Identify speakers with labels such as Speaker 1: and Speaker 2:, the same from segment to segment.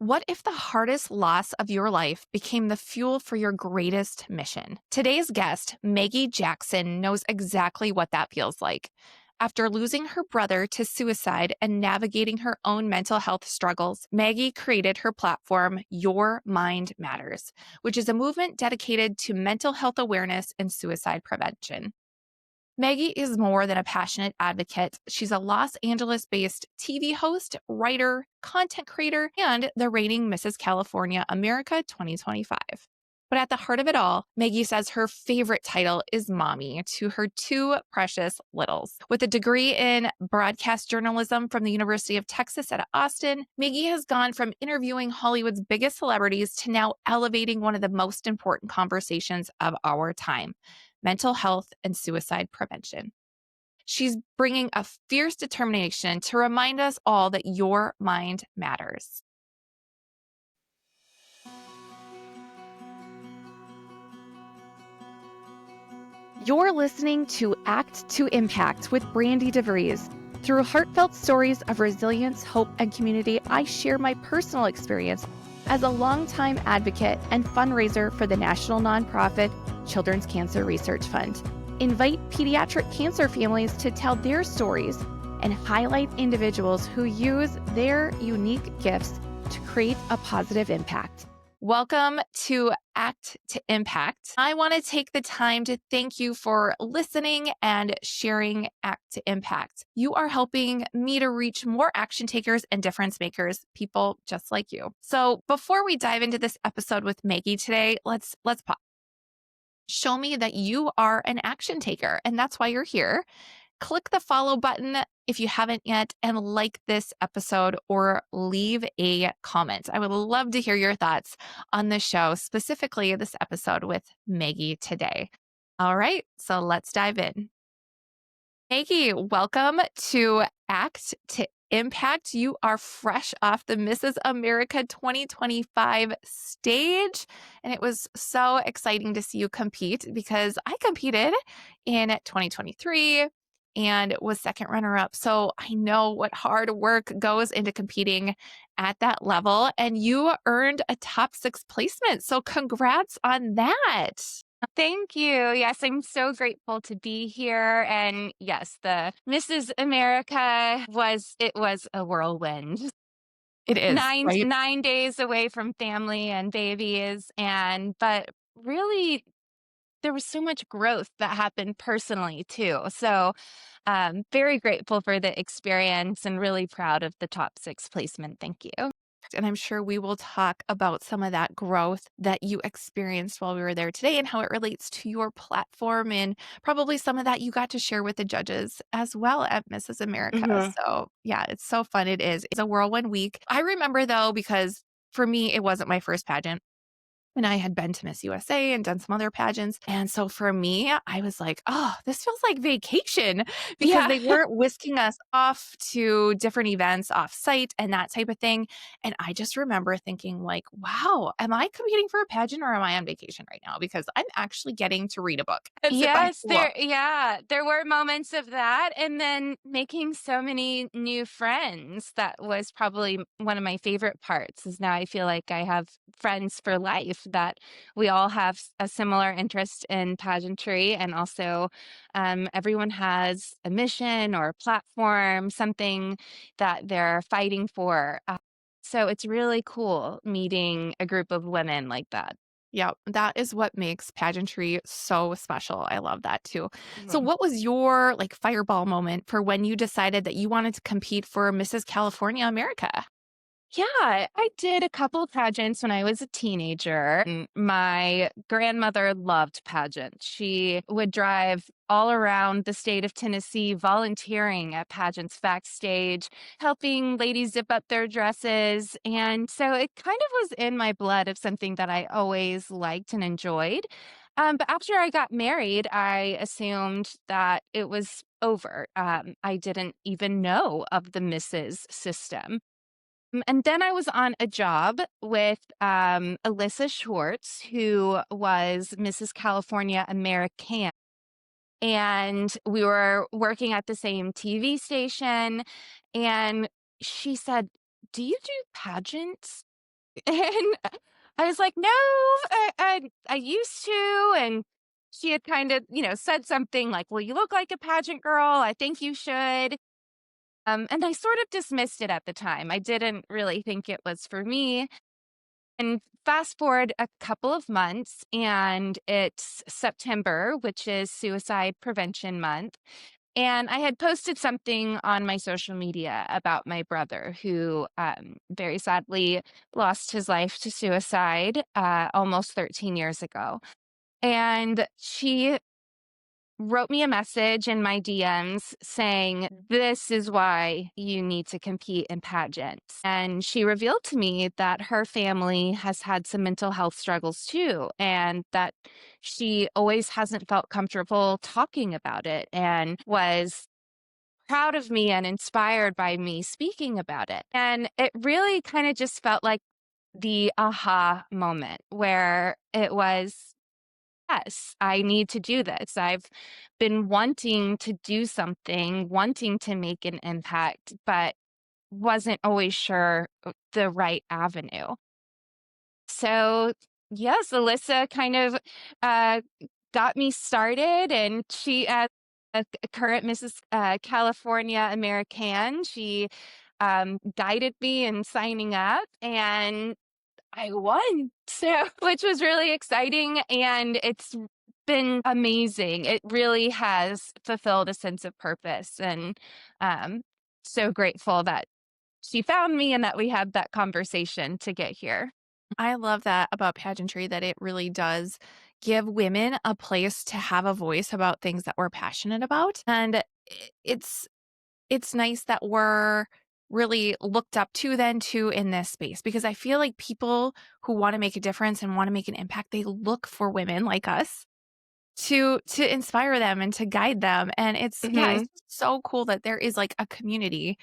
Speaker 1: What if the hardest loss of your life became the fuel for your greatest mission? Today's guest, Maggie Jackson, knows exactly what that feels like. After losing her brother to suicide and navigating her own mental health struggles, Maggie created her platform, Your Mind Matters, which is a movement dedicated to mental health awareness and suicide prevention. Maggie is more than a passionate advocate. She's a Los Angeles based TV host, writer, content creator, and the reigning Mrs. California America 2025. But at the heart of it all, Maggie says her favorite title is mommy to her two precious littles. With a degree in broadcast journalism from the University of Texas at Austin, Maggie has gone from interviewing Hollywood's biggest celebrities to now elevating one of the most important conversations of our time: mental health and suicide prevention. She's bringing a fierce determination to remind us all that your mind matters. You're listening to Act to Impact with Brandi DeVries. Through heartfelt stories of resilience, hope, and community, I share my personal experience as a longtime advocate and fundraiser for the national nonprofit Children's Cancer Research Fund. Invite pediatric cancer families to tell their stories and highlight individuals who use their unique gifts to create a positive impact. Welcome to Act to Impact. I want to take the time to thank you for listening and sharing Act to Impact. You are helping me to reach more action takers and difference makers, people just like you. So before we dive into this episode with Maggie today, let's pause. Show me that you are an action taker, and that's why you're here. Click the follow button if you haven't yet, and like this episode or leave a comment. I would love to hear your thoughts on the show, specifically this episode with Maggie today. All right, so let's dive in. Maggie, welcome to Act to Impact. You are fresh off the Mrs. America 2025 stage, and it was so exciting to see you compete because I competed in 2023 and was second runner-up. So I know what hard work goes into competing at that level, and you earned a top 6 placement. So congrats on that.
Speaker 2: Thank you. Yes, I'm so grateful to be here. And yes, the Mrs. America was a whirlwind.
Speaker 1: It is,
Speaker 2: Nine
Speaker 1: right?
Speaker 2: 9 days away from family and babies, but really there was so much growth that happened personally too. So very grateful for the experience and really proud of the top 6 placement. Thank you.
Speaker 1: And I'm sure we will talk about some of that growth that you experienced while we were there today and how it relates to your platform, and probably some of that you got to share with the judges as well at Mrs. America.
Speaker 2: Mhm.
Speaker 1: So yeah, it's so fun. It is. It's a whirlwind week. I remember though, because for me, it wasn't my first pageant. And I had been to Miss USA and done some other pageants. And so for me, I was like, oh, this feels like vacation because
Speaker 2: Yeah.
Speaker 1: they weren't whisking us off to different events off site and that type of thing. And I just remember thinking like, wow, am I competing for a pageant or am I on vacation right now? Because I'm actually getting to read a book and sit by a
Speaker 2: Yes,
Speaker 1: pool.
Speaker 2: there were moments of that, and then making so many new friends. That was probably one of my favorite parts, is now I feel like I have friends for life, that we all have a similar interest in pageantry, and also everyone has a mission or a platform, something that they're fighting for. So it's really cool meeting a group of women like that.
Speaker 1: Yeah, that is what makes pageantry so special. I love that too. So
Speaker 2: Mhm.
Speaker 1: what was your like fireball moment for when you decided that you wanted to compete for Mrs. California America?
Speaker 2: Yeah, I did a couple pageants when I was a teenager. My grandmother loved pageants. She would drive all around the state of Tennessee volunteering at pageants backstage, helping ladies zip up their dresses. And so it kind of was in my blood of something that I always liked and enjoyed. But after I got married, I assumed that it was over. I didn't even know of the Mrs. system. And then I was on a job with Alyssa Schwartz, who was Mrs. California American. And we were working at the same TV station. And she said, "Do you do pageants?" And I was like, "No, I used to." And she had kind of, said something like, "Well, you look like a pageant girl. I think you should." And I sort of dismissed it at the time. I didn't really think it was for me. And fast forward a couple of months, and it's September, which is Suicide Prevention Month. And I had posted something on my social media about my brother who very sadly lost his life to suicide almost 13 years ago. And she wrote me a message in my DMs saying, "This is why you need to compete in pageants." And she revealed to me that her family has had some mental health struggles too, and that she always hasn't felt comfortable talking about it and was proud of me and inspired by me speaking about it. And it really kind of just felt like the aha moment where it was, yes, I need to do this. I've been wanting to do something, wanting to make an impact, but wasn't always sure the right avenue. So, yes, Alyssa kind of uh, got me started, and she, as a current Mrs. California American, she guided me in signing up, and I won. So, which was really exciting, and it's been amazing. It really has fulfilled a sense of purpose, and um, so grateful that she found me and that we had that conversation to get here.
Speaker 1: I love that about pageantry, that it really does give women a place to have a voice about things that we're passionate about. And it's nice that we're really looked up to then too in this space, because I feel like people who want to make a difference and want to make an impact, they look for women like us to inspire them and to guide them. And it's, yeah,
Speaker 2: Hmm.
Speaker 1: it's just so cool that there is like a community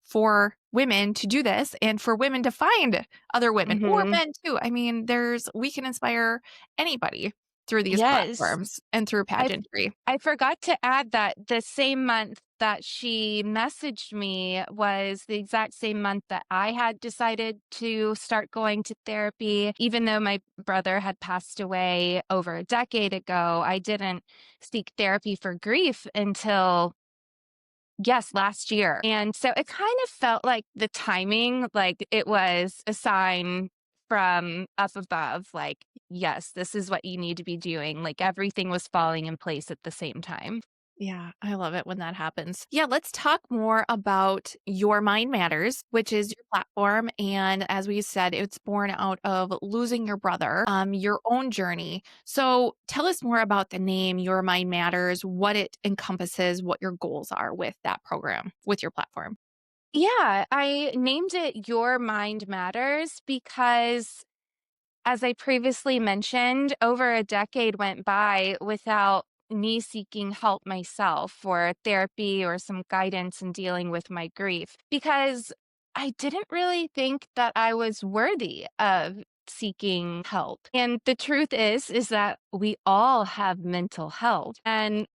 Speaker 1: for women to do this and for women to find other women or
Speaker 2: Hmm.
Speaker 1: men too. I mean, we can inspire anybody through these
Speaker 2: Yes.
Speaker 1: platforms and through
Speaker 2: I
Speaker 1: pageantry.
Speaker 2: I forgot to add that the same month that she messaged me was the exact same month that I had decided to start going to therapy. Even though my brother had passed away over a decade ago, I didn't seek therapy for grief until, yes, last year. And so it kind of felt like the timing, like it was a sign from up above, like, yes, this is what you need to be doing. Like everything was falling in place at the same time.
Speaker 1: Yeah, I love it when that happens. Yeah, let's talk more about Your Mind Matters, which is your platform. And as we said, it's born out of losing your brother, your own journey. So tell us more about the name Your Mind Matters, what it encompasses, what your goals are with that program, with your platform.
Speaker 2: Yeah, I named it Your Mind Matters because, as I previously mentioned, over a decade went by without me seeking help myself for therapy or some guidance in dealing with my grief because I didn't really think that I was worthy of seeking help. And the truth is that we all have mental health, and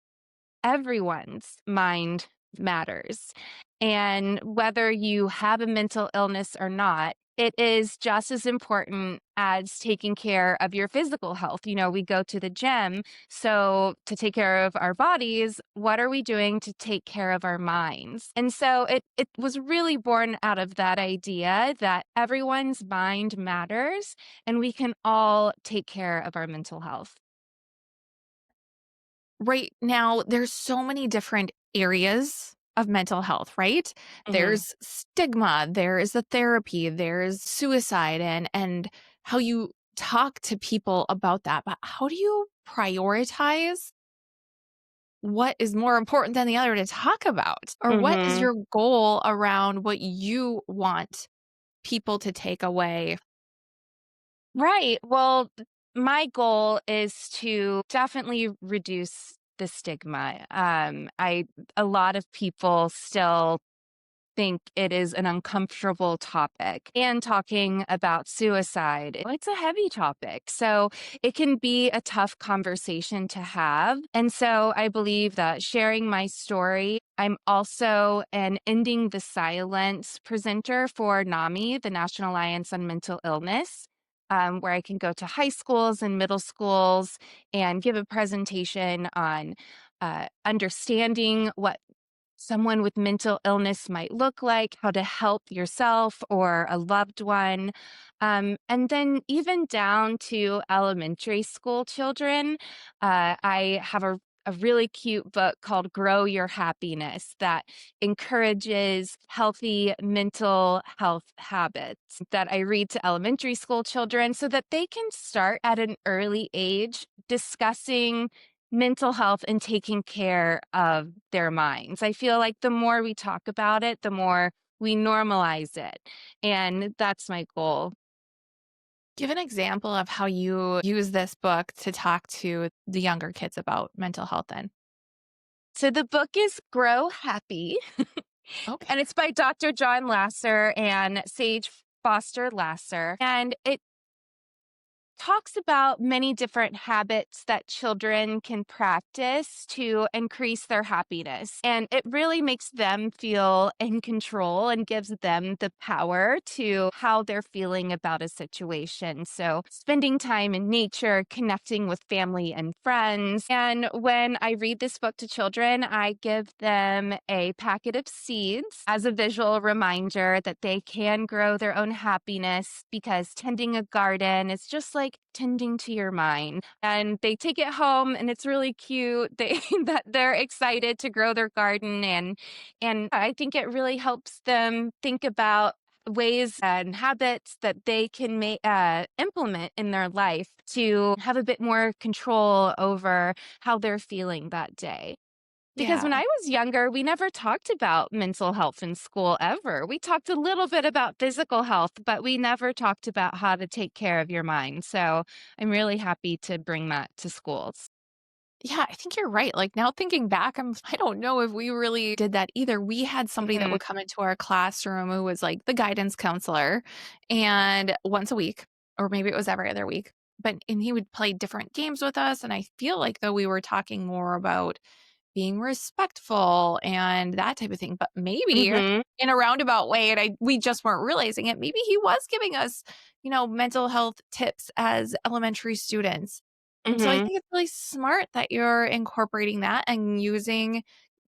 Speaker 2: everyone's mind matters. And whether you have a mental illness or not, it is just as important as taking care of your physical health. We go to the gym. So, to take care of our bodies, what are we doing to take care of our minds? And so, it was really born out of that idea that everyone's mind matters and we can all take care of our mental health.
Speaker 1: Right now, there's so many different areas of mental health, right?
Speaker 2: Hmm.
Speaker 1: There's stigma, there is the therapy, there's suicide and how you talk to people about that. But how do you prioritize what is more important than the other to talk about? Or what is
Speaker 2: Hmm.
Speaker 1: your goal around what you want people to take away?
Speaker 2: Right. Well, my goal is to definitely reduce the stigma. I A lot of people still think it is an uncomfortable topic. And talking about suicide, it's a heavy topic. So it can be a tough conversation to have. And so I believe that sharing my story, I'm also an Ending the Silence presenter for NAMI, the National Alliance on Mental Illness. Where I can go to high schools and middle schools and give a presentation on understanding what someone with mental illness might look like, how to help yourself or a loved one. And then even down to elementary school children, I have a really cute book called Grow Your Happiness that encourages healthy mental health habits that I read to elementary school children so that they can start at an early age discussing mental health and taking care of their minds. I feel like the more we talk about it, the more we normalize it. And that's my goal.
Speaker 1: Give an example of how you use this book to talk to the younger kids about mental health then.
Speaker 2: So the book is Grow Happy,
Speaker 1: Okay.
Speaker 2: and it's by Dr. John Lasser and Sage Foster Lasser. And it talks about many different habits that children can practice to increase their happiness. And it really makes them feel in control and gives them the power to how they're feeling about a situation. So, spending time in nature, connecting with family and friends. And when I read this book to children, I give them a packet of seeds as a visual reminder that they can grow their own happiness because tending a garden is just like tending to your mind. And they take it home and it's really cute. They that they're excited to grow their garden and I think it really helps them think about ways and habits that they can implement in their life to have a bit more control over how they're feeling that day. Because when
Speaker 1: Yeah.
Speaker 2: I was younger, we never talked about mental health in school ever. We talked a little bit about physical health, but we never talked about how to take care of your mind. So I'm really happy to bring that to schools.
Speaker 1: Yeah, I think you're right. Like now thinking back, I don't know if we really did that either. We had somebody that
Speaker 2: Hmm.
Speaker 1: would come into our classroom who was like the guidance counselor and once a week, or maybe it was every other week. And he would play different games with us. And I feel like though we were talking more about being respectful and that type of thing. But maybe
Speaker 2: Hmm.
Speaker 1: in a roundabout way, and we just weren't realizing it, maybe he was giving us, mental health tips as elementary students. And so I
Speaker 2: Hmm.
Speaker 1: think it's really smart that you're incorporating that and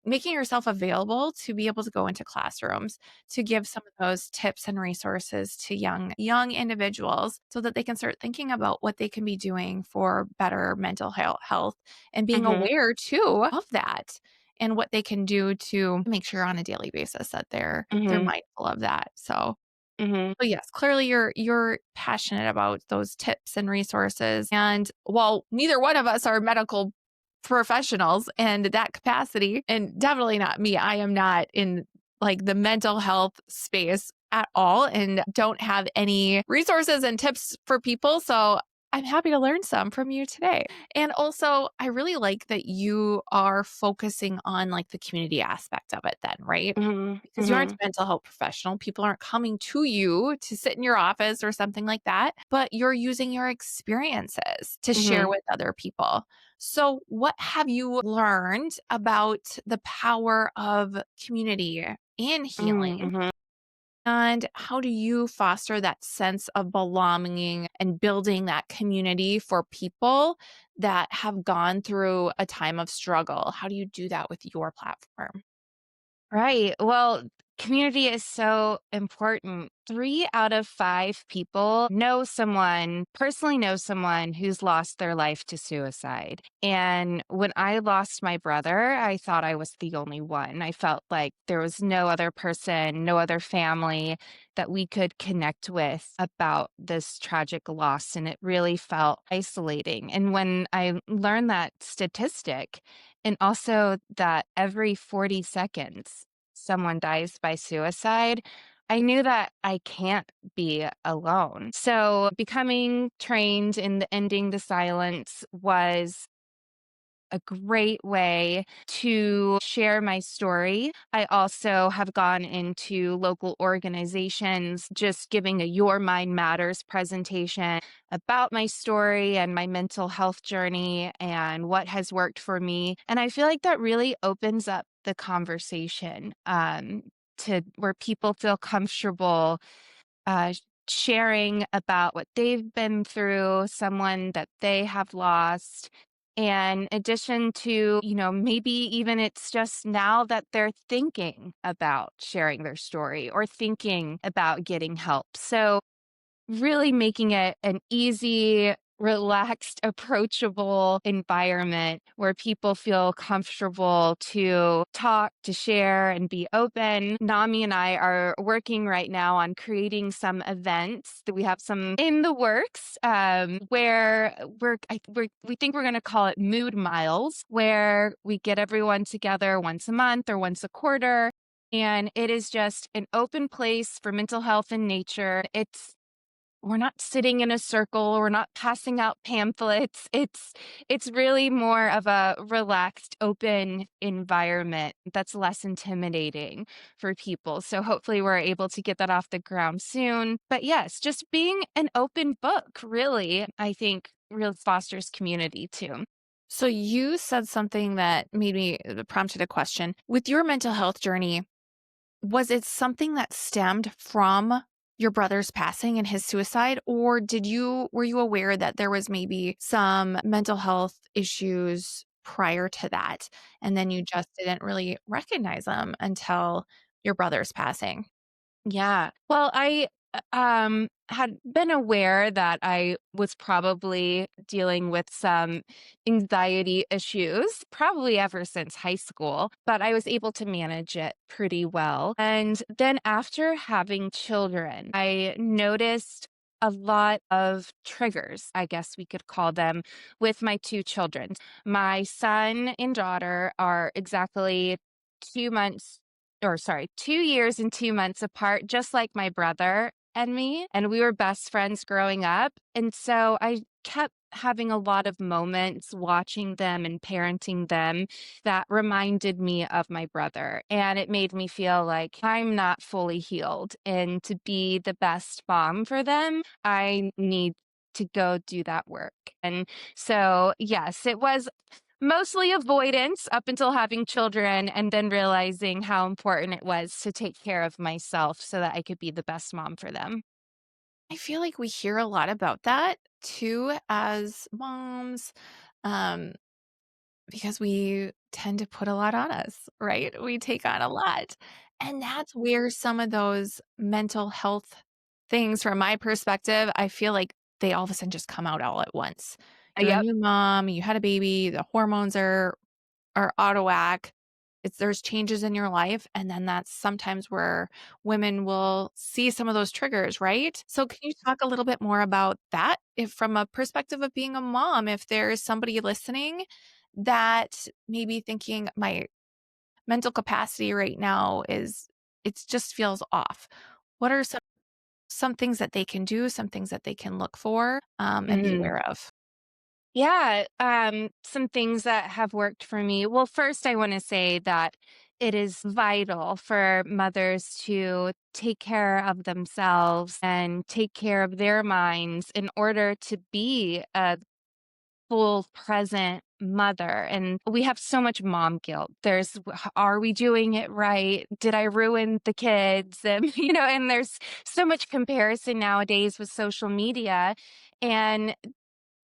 Speaker 1: making yourself available to be able to go into classrooms to give some of those tips and resources to young individuals so that they can start thinking about what they can be doing for better mental health and being
Speaker 2: Hmm.
Speaker 1: aware too of that and what they can do to make sure on a daily basis that they're
Speaker 2: Hmm.
Speaker 1: mindful of that.
Speaker 2: Hmm.
Speaker 1: So yes, clearly you're passionate about those tips and resources. And while neither one of us are medical professionals and that capacity, and definitely not me, I am not in like the mental health space at all and don't have any resources and tips for people. So I'm happy to learn some from you today. And also, I really like that you are focusing on like the community aspect of it then, right?
Speaker 2: Hmm.
Speaker 1: Because you aren't
Speaker 2: Hmm.
Speaker 1: a mental health professional. People aren't coming to you to sit in your office or something like that, but you're using your experiences to share
Speaker 2: Hmm.
Speaker 1: with other people. So, what have you learned about the power of community in healing?
Speaker 2: Hmm.
Speaker 1: And how do you foster that sense of belonging and building that community for people that have gone through a time of struggle? How do you do that with your platform?
Speaker 2: Right. Well, community is so important. 3 out of 5 people personally know someone who's lost their life to suicide. And when I lost my brother, I thought I was the only one. I felt like there was no other person, no other family that we could connect with about this tragic loss. And it really felt isolating. And when I learned that statistic, and also that every 40 seconds someone dies by suicide, I knew that I can't be alone. So becoming trained in the Ending the Silence was a great way to share my story. I also have gone into local organizations, just giving a Your Mind Matters presentation about my story and my mental health journey and what has worked for me. And I feel like that really opens up the conversation to where people feel comfortable sharing about what they've been through, someone that they have lost. And in addition to, maybe even it's just now that they're thinking about sharing their story or thinking about getting help. So really making it an easy, relaxed, approachable environment where people feel comfortable to talk, to share, and be open. Nami and I are working right now on creating some events that we have some in the works where we think we're going to call it Mood Miles, where we get everyone together once a month or once a quarter. And it is just an open place for mental health and nature. We're not sitting in a circle, we're not passing out pamphlets. It's really more of a relaxed, open environment that's less intimidating for people. So hopefully we're able to get that off the ground soon. But yes, just being an open book, really, I think really fosters community too.
Speaker 1: So you said something that made me prompted a question. With your mental health journey, was it something that stemmed from your brother's passing and his suicide, or were you aware that there was maybe some mental health issues prior to that, and then you just didn't really recognize them until your brother's passing?
Speaker 2: Yeah. Well, I had been aware that I was probably dealing with some anxiety issues, probably ever since high school, but I was able to manage it pretty well. And then after having children, I noticed a lot of triggers, I guess we could call them, with my two children. My son and daughter are exactly 2 months or sorry, 2 years and 2 months apart, just like my brother and me. And we were best friends growing up. And so I kept having a lot of moments watching them and parenting them that reminded me of my brother. And it made me feel like I'm not fully healed. And to be the best mom for them, I need to go do that work. And so, yes, it was mostly avoidance up until having children and then realizing how important it was to take care of myself so that I could be the best mom for them.
Speaker 1: I feel like we hear a lot about that too as moms. Um, Because we tend to put a lot on us, right? We take on a lot. And that's where some of those mental health things, from my perspective, I feel like they all of a sudden just come out all at once. You're a
Speaker 2: Yep.
Speaker 1: new mom, you had a baby, the hormones are out of whack. There's changes in your life, and then that's sometimes where women will see some of those triggers, right? So can you talk a little bit more about that, if from a perspective of being a mom, if there is somebody listening that may be thinking, my mental capacity right now is, it just feels off. What are some things that they can do, some things that they can look for, and be
Speaker 2: Mm.
Speaker 1: aware of?
Speaker 2: Yeah. Some things that have worked for me. Well, first, I want to say that it is vital for mothers to take care of themselves and take care of their minds in order to be a full present mother. And we have so much mom guilt. Are we doing it right? Did I ruin the kids? And and there's so much comparison nowadays with social media, and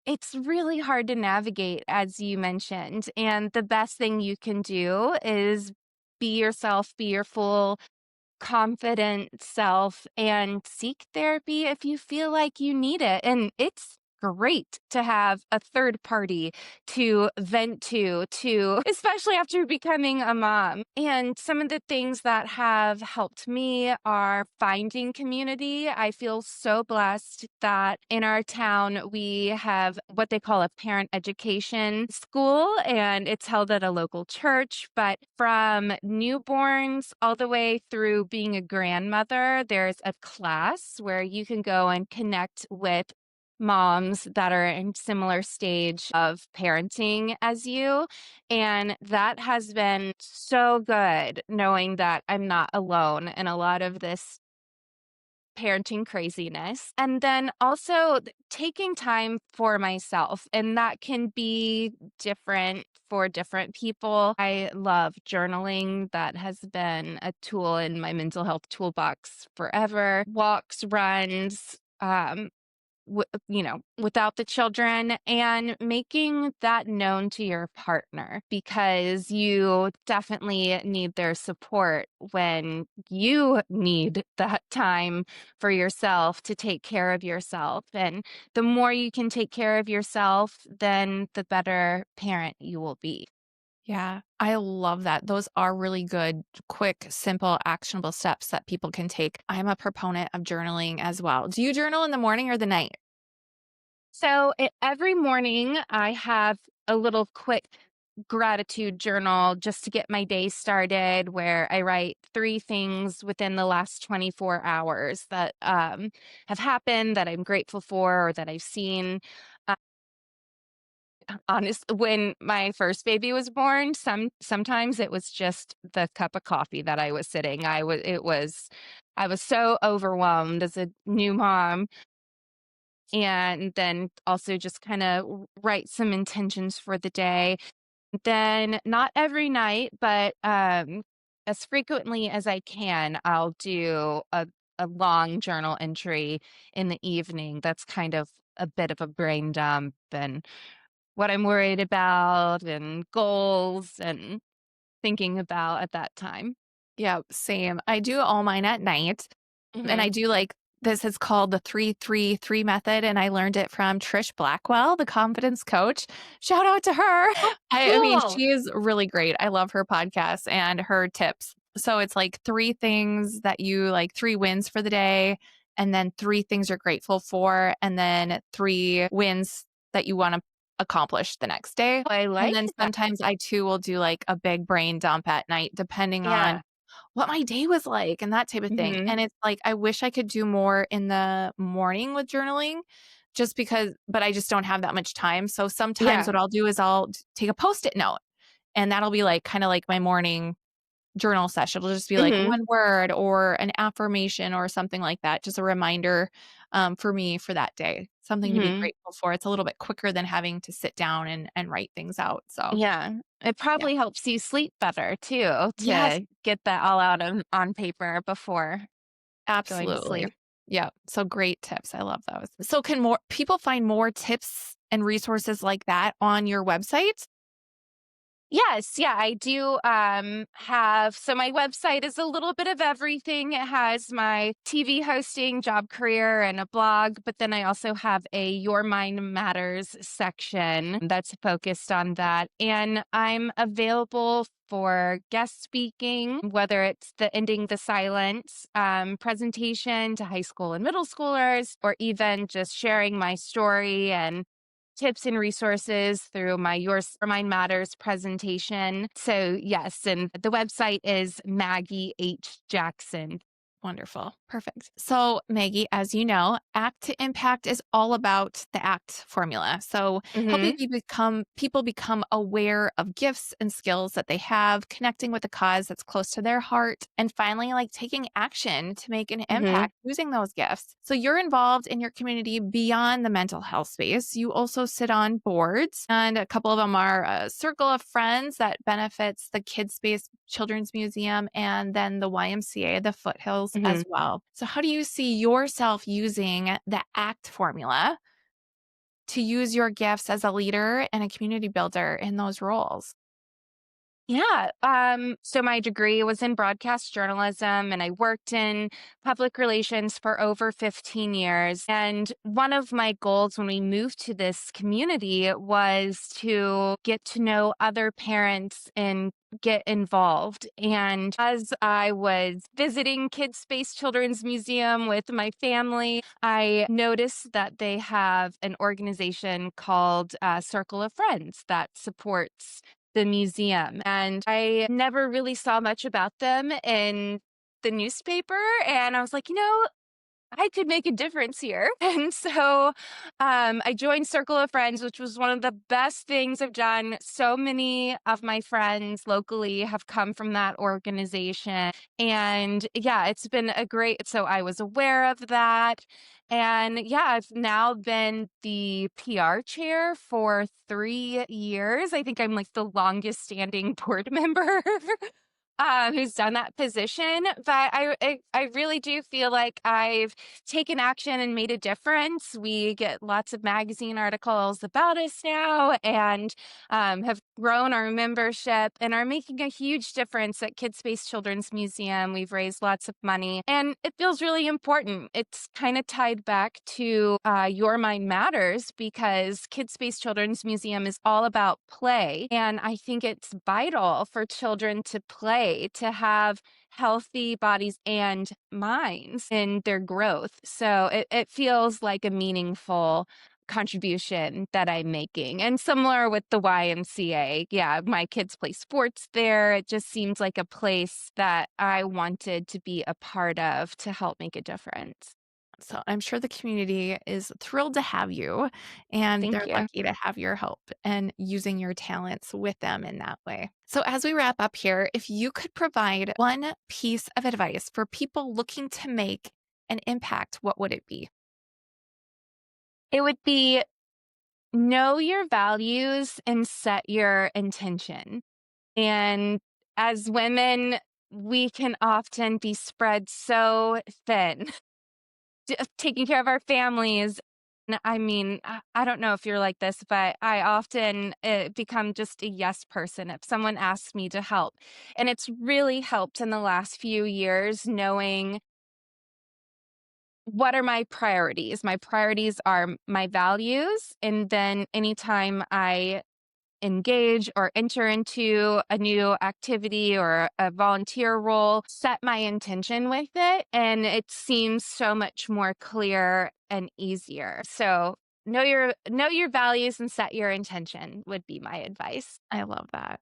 Speaker 2: it's really hard to navigate, as you mentioned. And the best thing you can do is be yourself, be your full confident self, and seek therapy if you feel like you need it. And it's great to have a third party to vent to especially after becoming a mom. And some of the things that have helped me are finding community. I feel so blessed that in our town we have what they call a parent education school, and it's held at a local church. But from newborns all the way through being a grandmother, there's a class where you can go and connect with moms that are in similar stage of parenting as you. And that has been so good knowing that I'm not alone in a lot of this parenting craziness. And then also taking time for myself. And that can be different for different people. I love journaling. That has been a tool in my mental health toolbox forever. Walks, runs, without the children, and making that known to your partner, because you definitely need their support when you need that time for yourself to take care of yourself. And the more you can take care of yourself, then the better parent you will be.
Speaker 1: Yeah, I love that. Those are really good, quick, simple, actionable steps that people can take. I'm a proponent of journaling as well. Do you journal in the morning or the night?
Speaker 2: So every morning I have a little quick gratitude journal just to get my day started, where I write three things within the last 24 hours that have happened that I'm grateful for or that I've seen. Uh, when my first baby was born, sometimes it was just the cup of coffee that I was sitting. I was so overwhelmed as a new mom, and then also just kind of write some intentions for the day. Then not every night, but as frequently as I can, I'll do a long journal entry in the evening. That's kind of a bit of a brain dump and what I'm worried about and goals and thinking about at that time.
Speaker 1: Yeah, same. I do all mine at night. And I
Speaker 2: Hmm.
Speaker 1: do like this is called the 3-3-3 method, and I learned it from Trish Blackwell, the confidence coach. Shout out to her.
Speaker 2: Oh,
Speaker 1: I mean,
Speaker 2: cool.
Speaker 1: she is really great. I love her podcast and her tips. So it's like three things that you like, three wins for the day, and then three things you're grateful for, and then three wins that you want to accomplish the next day.
Speaker 2: I
Speaker 1: And
Speaker 2: like
Speaker 1: then
Speaker 2: that.
Speaker 1: sometimes I too will do like a big brain dump at night, depending on
Speaker 2: Yeah.
Speaker 1: what my day was like and that type of thing.
Speaker 2: Hmm.
Speaker 1: And it's like, I wish I could do more in the morning with journaling just because, but I just don't have that much time. So sometimes
Speaker 2: Yeah.
Speaker 1: what I'll do is I'll take a post-it note and that'll be like kind of like my morning journal session. It'll just be like
Speaker 2: Hmm.
Speaker 1: one word or an affirmation or something like that. Just a reminder for me for that day, something to be
Speaker 2: Hmm.
Speaker 1: grateful for. It's a little bit quicker than having to sit down and write things out. So
Speaker 2: Yeah. It
Speaker 1: yeah.
Speaker 2: probably helps you sleep better too,
Speaker 1: Yes,
Speaker 2: to get that all out on paper before going to sleep.
Speaker 1: absolutely. Yeah. So great tips. I love those. So can more people find more tips and resources like that on your website?
Speaker 2: Yes, yeah, I do have, so my website is a little bit of everything. It has my TV hosting, job career, and a blog, but then I also have a Your Mind Matters section that's focused on that. And I'm available for guest speaking, whether it's the Ending the Silence presentation to high school and middle schoolers, or even just sharing my story and tips and resources through my Yours Mind Matters presentation. So, yes, and the website is Maggie H. Jackson.
Speaker 1: Wonderful. Perfect. So, Maggie, as you know, Act to Impact is all about the ACT formula. So, helping
Speaker 2: Hmm.
Speaker 1: people become aware of gifts and skills that they have, connecting with a cause that's close to their heart, and finally like taking action to make an
Speaker 2: Hmm.
Speaker 1: impact using those gifts. So, you're involved in your community beyond the mental health space. You also sit on boards, and a couple of them are a circle of friends that benefits the Kids Space Children's Museum and then the YMCA, the Foothills
Speaker 2: Hmm.
Speaker 1: as well. So, how do you see yourself using the ACT formula to use your gifts as a leader and a community builder in those roles?
Speaker 2: Yeah. So my degree was in broadcast journalism and I worked in public relations for over 15 years. And one of my goals when we moved to this community was to get to know other parents and get involved. And as I was visiting Kids Space Children's Museum with my family, I noticed that they have an organization called Circle of Friends that supports the museum. And I never really saw much about them in the newspaper. And I was like, I could make a difference here. And so I joined Circle of Friends, which was one of the best things I've done. So many of my friends locally have come from that organization. And yeah, it's been a great, so I was aware of that. And yeah, I've now been the PR chair for 3 years. I think I'm like the longest standing board member who's done that position. But I really do feel like I've taken action and made a difference. We get lots of magazine articles about us now, and have grown our membership and are making a huge difference at Kids Space Children's Museum. We've raised lots of money, and it feels really important. It's kind of tied back to Your Mind Matters, because Kids Space Children's Museum is all about play. And I think it's vital for children to play, to have healthy bodies and minds in their growth. So it feels like a meaningful contribution that I'm making. And similar with the YMCA. Yeah, my kids play sports there. It just seems like a place that I wanted to be a part of to help make a difference.
Speaker 1: So I'm sure the community is thrilled to have you, and
Speaker 2: Thank
Speaker 1: they're
Speaker 2: you.
Speaker 1: lucky to have your help and using your talents with them in that way. So as we wrap up here, if you could provide one piece of advice for people looking to make an impact, what would it be?
Speaker 2: It would be know your values and set your intention. And as women, we can often be spread so thin, taking care of our families. I mean, I don't know if you're like this, but I often become just a yes person if someone asks me to help. And it's really helped in the last few years knowing what are my priorities. My priorities are my values. And then anytime I engage or enter into a new activity or a volunteer role, set my intention with it, and it seems so much more clear and easier. So know your values and set your intention would be my advice.
Speaker 1: I love that.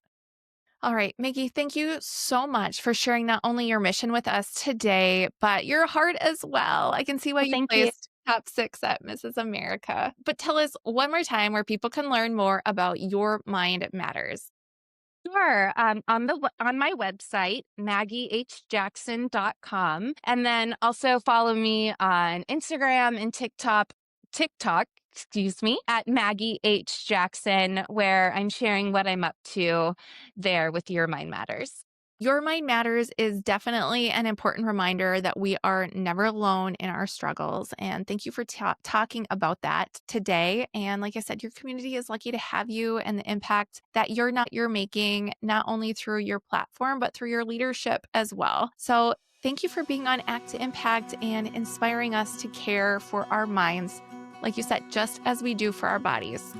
Speaker 1: All right, Maggie, thank you so much for sharing not only your mission with us today, but your heart as well. I can see why
Speaker 2: Well,
Speaker 1: you
Speaker 2: thank you.
Speaker 1: placed top 6 at Mrs. America. But tell us one more time where people can learn more about Your Mind Matters.
Speaker 2: Sure. On my website, MaggieHJackson.com. And then also follow me on Instagram and TikTok, excuse me, at Maggie H. Jackson, where I'm sharing what I'm up to there with Your Mind Matters.
Speaker 1: Your Mind Matters is definitely an important reminder that we are never alone in our struggles. And thank you for talking about that today. And like I said, your community is lucky to have you, and the impact that you're making, not only through your platform, but through your leadership as well. So thank you for being on Act to Impact and inspiring us to care for our minds, like you said, just as we do for our bodies.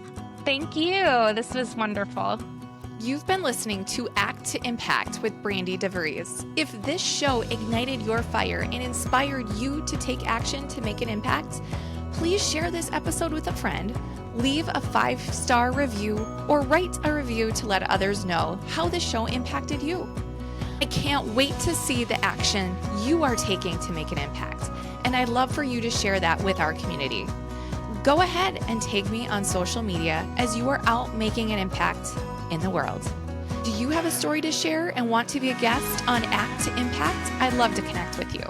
Speaker 2: Thank you. This was wonderful.
Speaker 1: You've been listening to Act to Impact with Brandi DeVries. If this show ignited your fire and inspired you to take action to make an impact, please share this episode with a friend, leave a 5-star review, or write a review to let others know how the show impacted you. I can't wait to see the action you are taking to make an impact, and I'd love for you to share that with our community. Go ahead and tag me on social media as you are out making an impact in the world. Do you have a story to share and want to be a guest on Act to Impact? I'd love to connect with you.